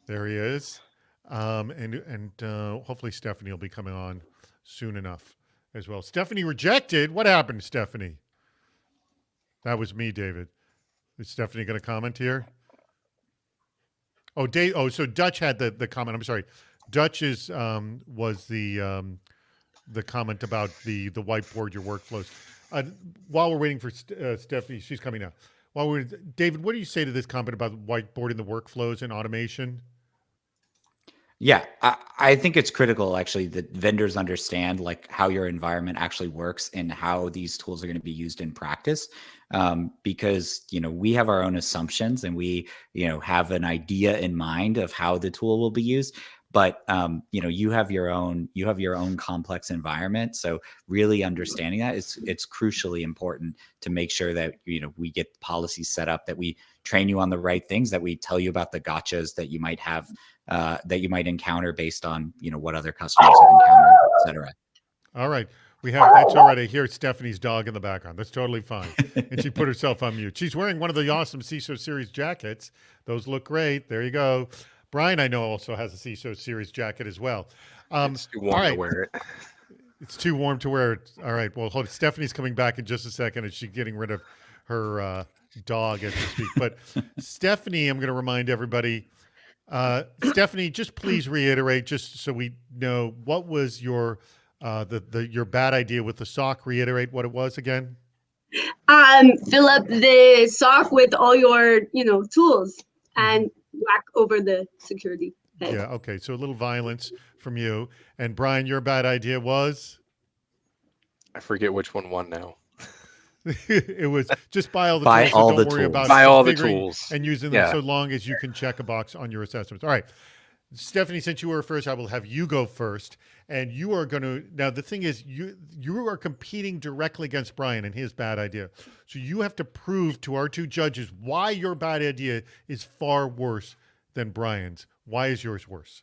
A: There he is. And hopefully Stephanie will be coming on soon enough as well. Stephanie rejected. What happened, Stephanie? That was me, David. Is Stephanie going to comment here? So Dutch had the comment. I'm sorry. Dutch's was the comment about the whiteboard your workflows. While we're waiting for Stephanie, she's coming now. David, what do you say to this comment about whiteboarding the workflows and automation?
B: Yeah, I think it's critical actually that vendors understand like how your environment actually works and how these tools are going to be used in practice. Because, we have our own assumptions and we, have an idea in mind of how the tool will be used. But, you have your own complex environment. So really understanding that it's crucially important to make sure that, we get policies set up, that we train you on the right things, that we tell you about the gotchas that you might have, that you might encounter based on, what other customers have encountered, et cetera.
A: All right. That's all right. I hear Stephanie's dog in the background. That's totally fine. And she put herself on mute. She's wearing one of the awesome CISO Series jackets. Those look great. There you go. Brian, I know, also has a CISO Series jacket as well.
F: It's too warm to wear it.
A: It's too warm to wear it. All right. Well, hold it. Stephanie's coming back in just a second. Is she getting rid of her dog as we speak? But Stephanie, I'm going to remind everybody. Stephanie, just please reiterate, just so we know, what was your your bad idea with the sock? Reiterate what it was again.
G: Fill up the sock with all your, tools and whack over the security head.
A: Yeah. Okay. So a little violence from you. And Brian, your bad idea was?
F: I forget which one won now.
A: It was just buy all the
B: buy
A: tools.
B: All
A: so
B: the
A: don't worry
B: tools.
A: about
F: buy all the tools
A: and using them so long as you can check a box on your assessments. All right. Stephanie, since you were first, I will have you go first. And you are going to, now the thing is, you are competing directly against Brian and his bad idea. So you have to prove to our two judges why your bad idea is far worse than Brian's. Why is yours worse?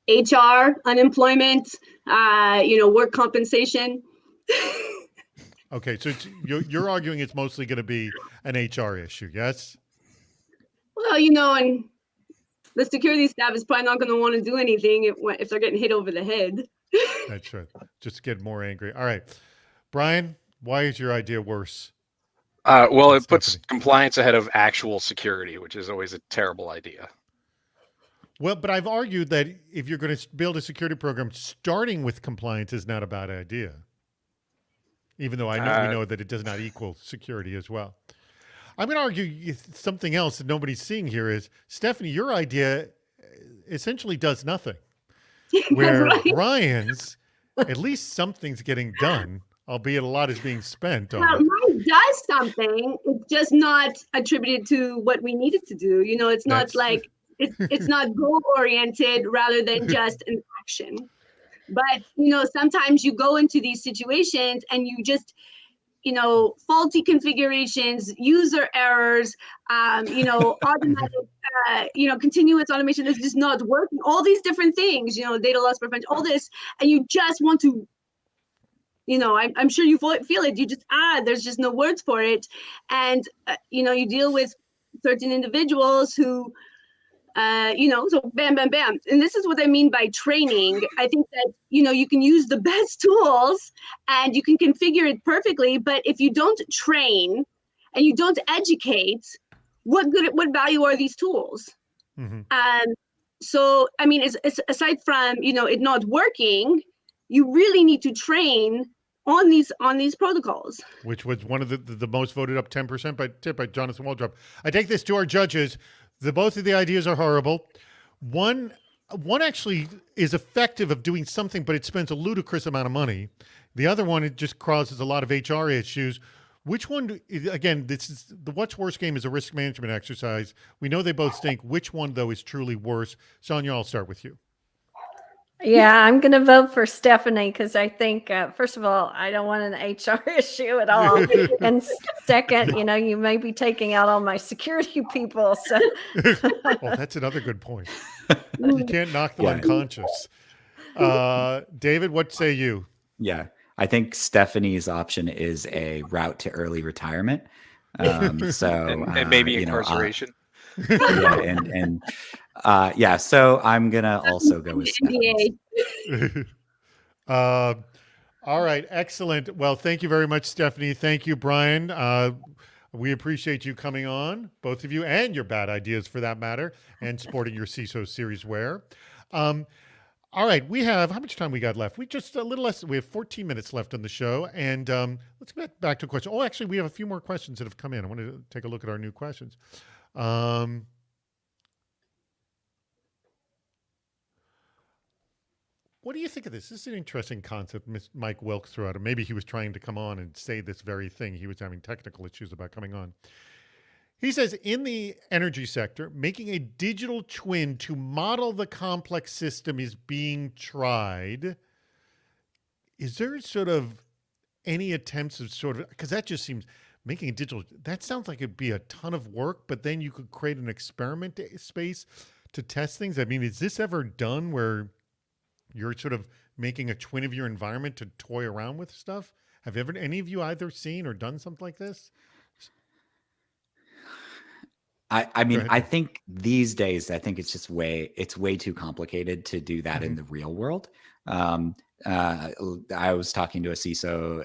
G: HR, unemployment, work compensation.
A: Okay, so you're arguing it's mostly going to be an HR issue, yes?
G: Well, and the security staff is probably not going to want to do anything if they're getting hit over the head.
A: That's right. Just get more angry. All right. Brian, why is your idea worse?
F: Well, it puts compliance ahead of actual security, which is always a terrible idea.
A: Well, but I've argued that if you're going to build a security program, starting with compliance is not a bad idea. Even though we know that it does not equal security as well. I'm going to argue something else that nobody's seeing here is, Stephanie, your idea essentially does nothing. Where
G: Right.
A: Brian's, at least something's getting done, albeit a lot is being spent on
G: Well,
A: it.
G: mine does something. It's just not attributed to what we needed to do. It's not it's not goal oriented rather than just an action. But, sometimes you go into these situations and you just, faulty configurations, user errors, automatic, continuous automation that's just not working, all these different things, data loss prevention, all this, and you just want to, I'm sure you feel it. You just, there's just no words for it. And, you deal with certain individuals who, so bam, bam, bam. And this is what I mean by training. I think that, you can use the best tools and you can configure it perfectly, but if you don't train and you don't educate, what value are these tools? Mm-hmm. So, I mean, it's aside from, it not working, you really need to train on these protocols. Which
A: was one of the most voted up 10% by Jonathan Waldrop. I take this to our judges. Both of the ideas are horrible. One actually is effective of doing something, but it spends a ludicrous amount of money. The other one, it just causes a lot of HR issues. Which one? Again, this is the what's worse game is a risk management exercise. We know they both stink. Which one though is truly worse? Sonia, I'll start with you.
C: Yeah, I'm going to vote for Stephanie because I think, first of all, I don't want an HR issue at all. And second, you may be taking out all my security people. So,
A: well, that's another good point. You can't knock them unconscious. David, what say you?
B: Yeah, I think Stephanie's option is a route to early retirement. So
F: and maybe incarceration.
B: So I'm gonna also go with Stephanie.
A: All right, excellent. Well, thank you very much, Stephanie. Thank you, Brian. We appreciate you coming on, both of you, and your bad ideas for that matter, and sporting your CISO series wear. All right, we have, how much time we got left? We just a little less, we have 14 minutes left on the show. And let's get back to a question. Oh, actually, we have a few more questions that have come in. I want to take a look at our new questions. What do you think of this? This is an interesting concept Mike Wilkes threw out. Maybe he was trying to come on and say this very thing. He was having technical issues about coming on. He says, in the energy sector, making a digital twin to model the complex system is being tried. Is there sort of any attempts of because that just seems, making a digital, that sounds like it'd be a ton of work, but then you could create an experiment space to test things. I mean, is this ever done where you're sort of making a twin of your environment to toy around with stuff? Have any of you either seen or done something like this?
B: I mean, I think these days, I think it's just way too complicated to do that in the real world. I was talking to a CISO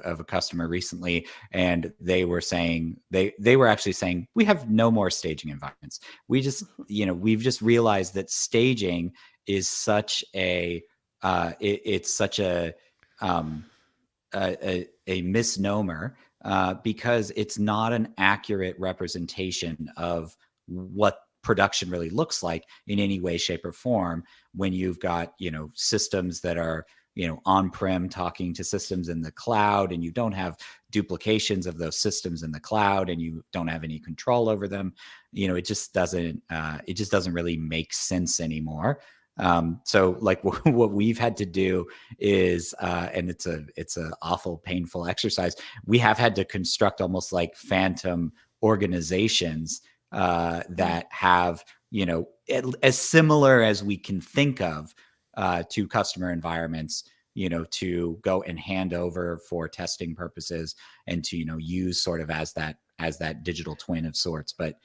B: of a customer recently, and they were saying they were actually saying we have no more staging environments. We just we've just realized that staging is such a it's such a misnomer. Because it's not an accurate representation of what production really looks like in any way, shape, or form when you've got, systems that are, on-prem talking to systems in the cloud, and you don't have duplications of those systems in the cloud, and you don't have any control over them. It just doesn't really make sense anymore. So like what we've had to do is, and it's a awful, painful exercise. We have had to construct almost like phantom organizations, that have, as similar as we can think of, to customer environments, to go and hand over for testing purposes and to, use sort of as that digital twin of sorts. But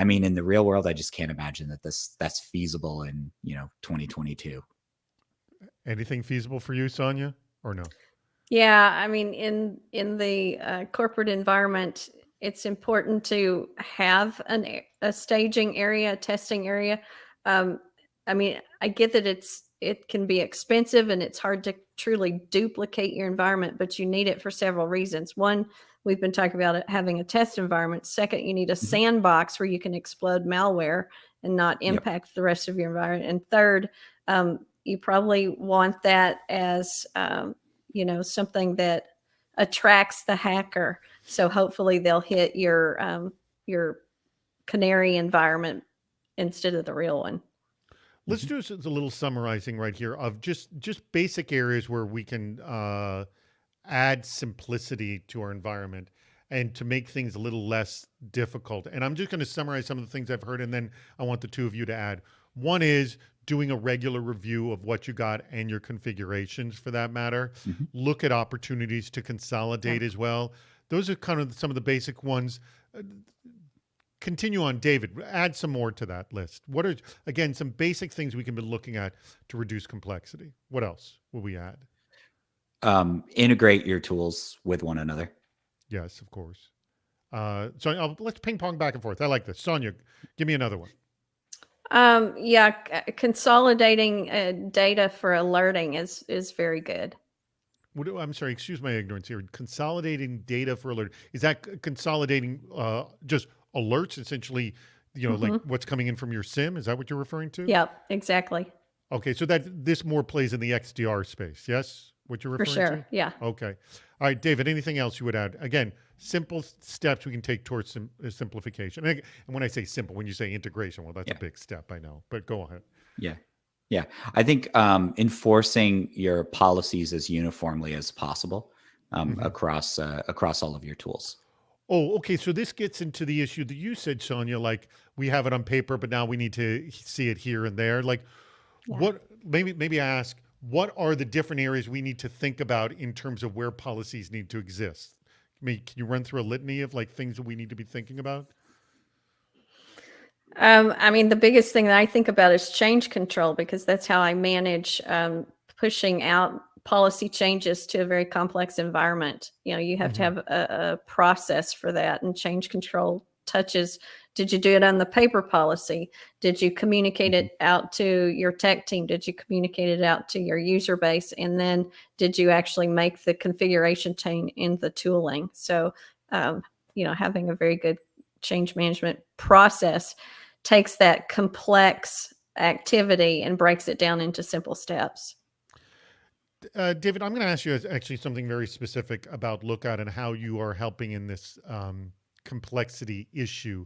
B: I mean, in the real world, I just can't imagine that that's feasible in, 2022.
A: Anything feasible for you, Sonia, or no?
C: Yeah, I mean, in the corporate environment, it's important to have a staging area, a testing area. I mean, I get that it can be expensive and it's hard to truly duplicate your environment, but you need it for several reasons. One, we've been talking about it having a test environment. Second, you need a sandbox where you can explode malware and not impact the rest of your environment. And third, you probably want that as something that attracts the hacker. So hopefully they'll hit your canary environment instead of the real one.
A: Let's do a little summarizing right here of just basic areas where we can add simplicity to our environment and to make things a little less difficult. And I'm just going to summarize some of the things I've heard, and then I want the two of you to add. One is doing a regular review of what you got and your configurations for that matter. Look at opportunities to consolidate as well. Those are kind of some of the basic ones. Continue on, David. Add some more to that list. What are, again, some basic things we can be looking at to reduce complexity? What else will we add?
B: Integrate your tools with one another.
A: Yes, of course. So let's ping pong back and forth. I like this. Sonia, give me another one.
C: Consolidating data for alerting is very good.
A: I'm sorry, excuse my ignorance here. Consolidating data for alert. Is that consolidating just alerts? Essentially, like what's coming in from your SIM. Is that what you're referring to?
C: Yep, exactly.
A: Okay, so that this more plays in the XDR space. Yes, what you're
C: For
A: referring
C: sure.
A: to?
C: Yeah.
A: Okay. All right, David, anything else you would add? Again, simple steps we can take towards simplification. And when I say simple, when you say integration, well, that's a big step, I know. But go ahead.
B: Yeah. Yeah. I think enforcing your policies as uniformly as possible across all of your tools.
A: Oh, okay. So this gets into the issue that you said, Sonia, like we have it on paper, but now we need to see it here and there. Like what, maybe ask, what are the different areas we need to think about in terms of where policies need to exist? Can you run through a litany of like things that we need to be thinking about?
C: I mean, the biggest thing that I think about is change control, because that's how I manage pushing out policy changes to a very complex environment. You have to have a process for that, and change control touches, did you do it on the paper policy? Did you communicate it out to your tech team? Did you communicate it out to your user base? And then did you actually make the configuration change in the tooling? So, having a very good change management process takes that complex activity and breaks it down into simple steps.
A: David, I'm going to ask you actually something very specific about Lookout and how you are helping in this complexity issue.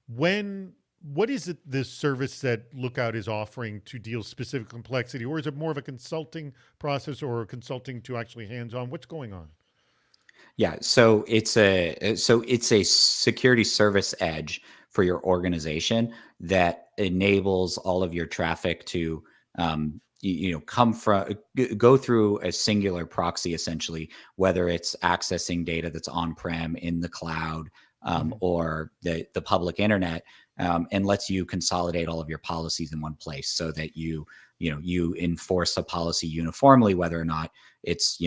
A: What is it this service that Lookout is offering to deal specific complexity, or is it more of a consulting process or consulting to actually hands-on? What's going on?
B: Yeah, so it's a security service edge for your organization that enables all of your traffic to go through a singular proxy, essentially, whether it's accessing data that's on-prem, in the cloud, or the public internet, and lets you consolidate all of your policies in one place so that you enforce a policy uniformly, whether or not it's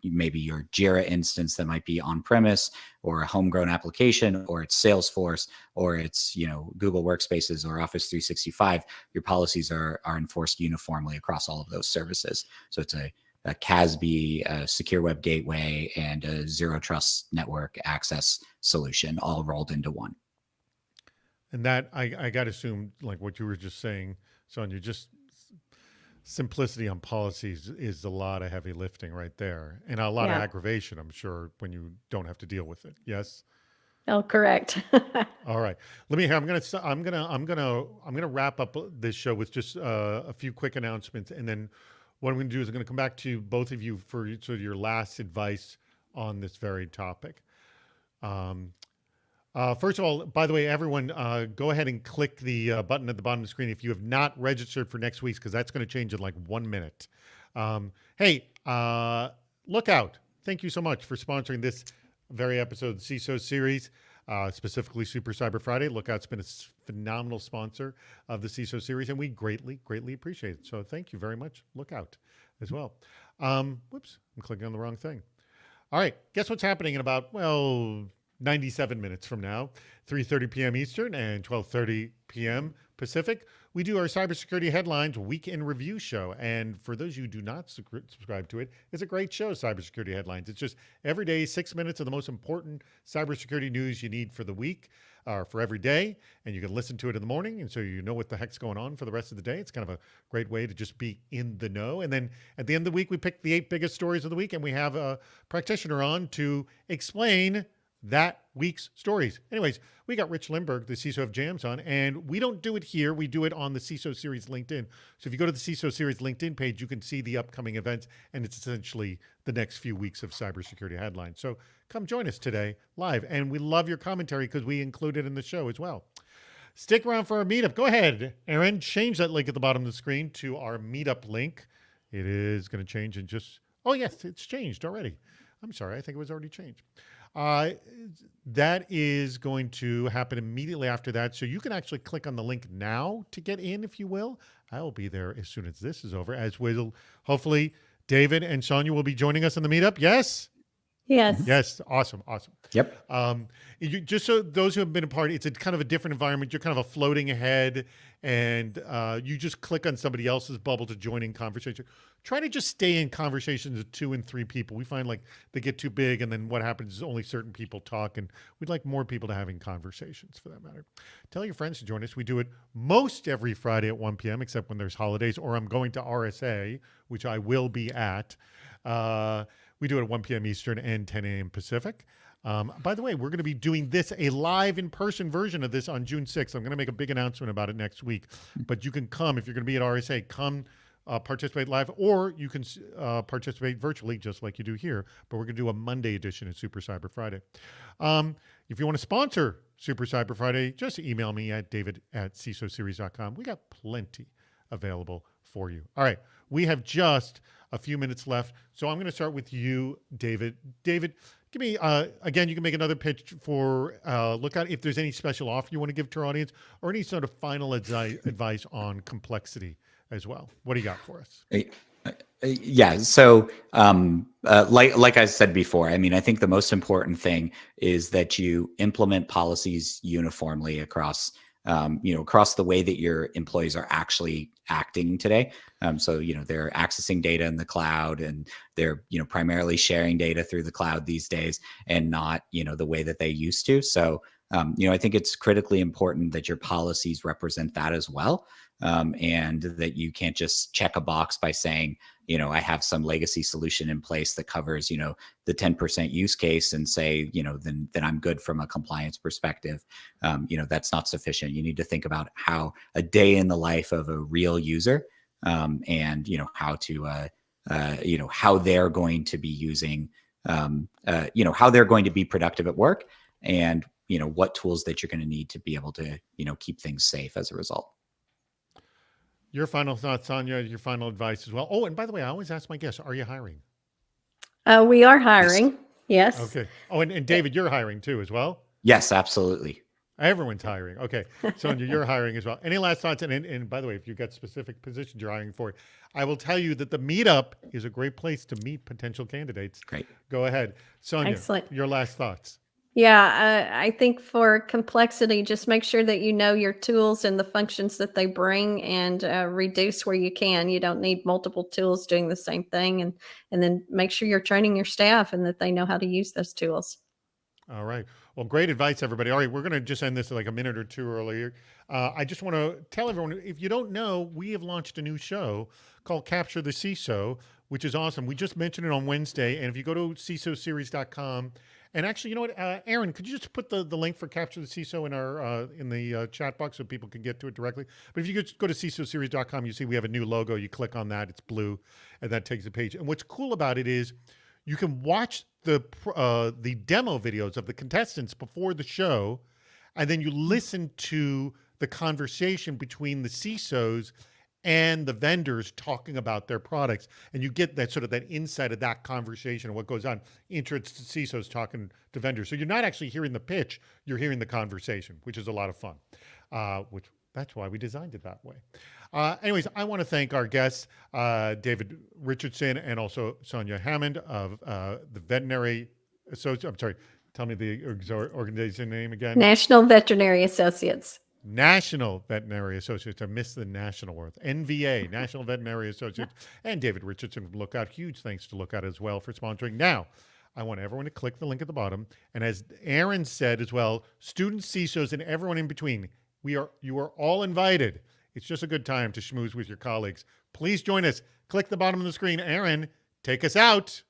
B: maybe your Jira instance that might be on premise, or a homegrown application, or it's Salesforce, or it's Google Workspaces or Office 365. Your policies are enforced uniformly across all of those services. So it's a CASB, a secure web gateway, and a zero trust network access solution all rolled into one.
A: And that I got to assume, like what you were just saying, Sonia, just simplicity on policies is a lot of heavy lifting right there, and a lot of aggravation, I'm sure, when you don't have to deal with it. Yes.
C: Oh, correct.
A: All right. I'm gonna wrap up this show with just a few quick announcements, and then what I'm going to do is I'm going to come back to both of you for sort of your last advice on this very topic. First of all, by the way, everyone, go ahead and click the button at the bottom of the screen if you have not registered for next week's, because that's going to change in like 1 minute. Hey, Lookout, thank you so much for sponsoring this very episode of the CISO series, specifically Super Cyber Friday. Lookout's been a phenomenal sponsor of the CISO series, and we greatly, greatly appreciate it. So thank you very much, Lookout, as well. Whoops, I'm clicking on the wrong thing. All right, guess what's happening in about, 97 minutes from now, 3:30 p.m. Eastern and 12:30 p.m. Pacific. We do our cybersecurity headlines week in review show. And for those of you who do not subscribe to it, it's a great show, Cybersecurity Headlines. It's just every day, 6 minutes of the most important cybersecurity news you need for the week, or for every day. And you can listen to it in the morning, and so you know what the heck's going on for the rest of the day. It's kind of a great way to just be in the know. And then at the end of the week, we pick the 8 biggest stories of the week, and we have a practitioner on to explain that week's stories. Anyways, we got Rich Lindbergh, the CISO of Jams, on, and we don't do it here. We do it on the CISO Series LinkedIn. So if you go to the CISO Series LinkedIn page, you can see the upcoming events, and it's essentially the next few weeks of cybersecurity headlines. So come join us today live, and we love your commentary because we include it in the show as well. Stick around for our meetup. Go ahead, Aaron, change that link at the bottom of the screen to our meetup link. It is going to change in just, oh yes, it's changed already. I'm sorry, I think it was already changed. That is going to happen immediately after that. So you can actually click on the link now to get in, if you will. I will be there as soon as this is over, as will hopefully David and Sonia will be joining us in the meetup. Yes?
C: Yes.
A: Yes, awesome.
B: Yep.
A: Just so those who have been a part, it's a kind of a different environment. You're kind of a floating ahead, and you just click on somebody else's bubble to join in conversation. Try to just stay in conversations with 2 and 3 people. We find like they get too big, and then what happens is only certain people talk, and we'd like more people to having conversations for that matter. Tell your friends to join us. We do it most every Friday at 1 p.m., except when there's holidays, or I'm going to RSA, which I will be at. We do it at 1 p.m. Eastern and 10 a.m. Pacific. By the way, we're going to be doing this, a live in-person version of this on June 6th. I'm going to make a big announcement about it next week. But you can come, if you're going to be at RSA, come participate live, or you can participate virtually just like you do here. But we're going to do a Monday edition of Super Cyber Friday. If you want to sponsor Super Cyber Friday, just email me at david@cisoseries.com. We got plenty available for you. All right. We have just a few minutes left. So I'm going to start with you, David. David, give me, again, you can make another pitch for Lookout if there's any special offer you want to give to our audience or any sort of final advice on complexity as well. What do you got for us?
B: Yeah. So, like I said before, I mean, I think the most important thing is that you implement policies uniformly across across the way that your employees are actually acting today. So, they're accessing data in the cloud and they're, primarily sharing data through the cloud these days and not, the way that they used to. So, I think it's critically important that your policies represent that as well. And that you can't just check a box by saying, I have some legacy solution in place that covers, the 10% use case and say, then I'm good from a compliance perspective. That's not sufficient. You need to think about how a day in the life of a real user, and, how to, how they're going to be using, how they're going to be productive at work and, what tools that you're going to need to be able to, keep things safe as a result.
A: Your final thoughts, Sonia, your final advice as well. Oh, and by the way, I always ask my guests, are you hiring?
C: We are hiring. Yes.
A: Okay. Oh, and David, you're hiring too as well?
B: Yes, absolutely.
A: Everyone's hiring. Okay. Sonia, you're hiring as well. Any last thoughts? And by the way, if you've got specific positions you're hiring for, I will tell you that the meetup is a great place to meet potential candidates.
B: Great.
A: Go ahead. Sonia,
C: Excellent.
A: Your last thoughts.
C: Yeah, I think for complexity, just make sure that you know your tools and the functions that they bring and reduce where you can. You don't need multiple tools doing the same thing. And then make sure you're training your staff and that they know how to use those tools.
A: All right. Well, great advice, everybody. All right, we're going to just end this like a minute or two earlier. I just want to tell everyone, if you don't know, we have launched a new show called Capture the CISO, which is awesome. We just mentioned it on Wednesday. And if you go to cisoseries.com, and actually, you know what, Aaron, could you just put the link for Capture the CISO in our in the chat box so people can get to it directly? But if you just go to cisoseries.com, you see we have a new logo. You click on that, it's blue, and that takes the page. And what's cool about it is you can watch the demo videos of the contestants before the show, and then you listen to the conversation between the CISOs and the vendors talking about their products. And you get that sort of that insight of that conversation and what goes on. Interested CISOs talking to vendors. So you're not actually hearing the pitch, you're hearing the conversation, which is a lot of fun, which that's why we designed it that way. Anyways, I want to thank our guests, David Richardson and also Sonia Hammond of the Veterinary Associate. I'm sorry, tell me the organization name again.
C: National Veterinary Associates.
A: National Veterinary Associates. I missed the national word. NVA, National Veterinary Associates, and David Richardson from Lookout. Huge thanks to Lookout as well for sponsoring. Now, I want everyone to click the link at the bottom. And as Aaron said as well, students, CISOs, and everyone in between, you are all invited. It's just a good time to schmooze with your colleagues. Please join us. Click the bottom of the screen. Aaron, take us out.